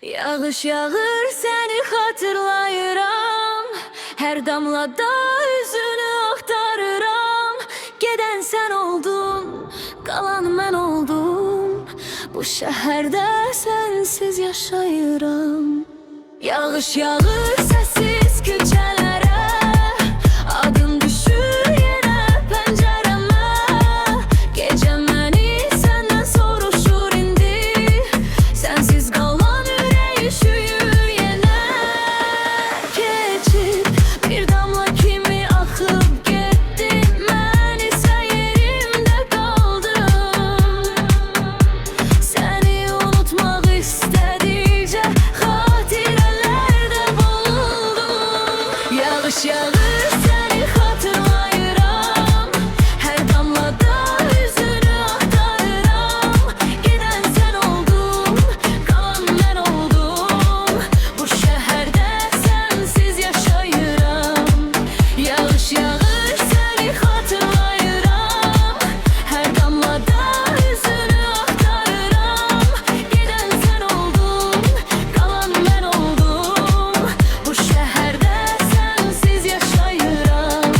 Yağış yağır seni hatırlayıram, her damlada üzünü aktarıram. Geden sen oldun, kalan ben oldum. Bu şəhərdə sensiz yaşayıram. Yağış yağır sessiz küçələrə, adın düşür yenə pəncərəmə. Gecə məni səndən soruşur indi, sensiz qalan ürək üşüyür yenə. Keçib bir damla kimi axıb getdi, mən isə yerimdə qaldım. Səni unutmaq istədikcə xatirələrdə boğuldum. Yağış yağır səni xatırlayıram, hər damlada üzünü axtarıram. Gedən sən oldun, qalan mən oldum. Bu şəhərdə sensiz yaşayıram. Yağış yağır səni xatırlayıram, hər damlada üzünü axtarıram. Gedən sən oldun, qalan mən oldum. Bu şəhərdə sensiz yaşayıram.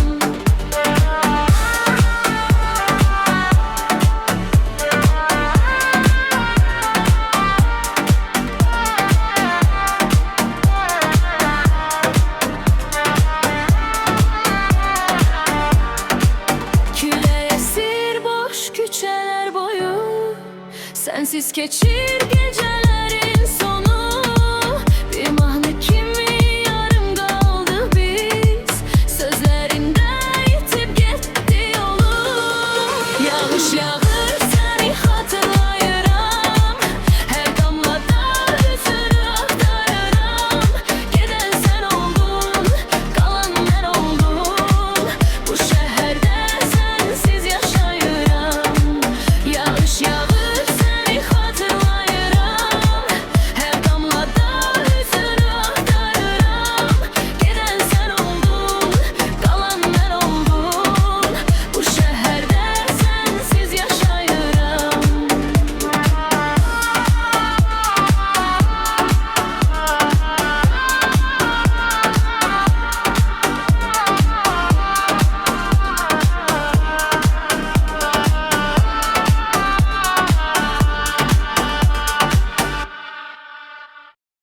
Külək əsir boş küçələr boyu, sensiz keçir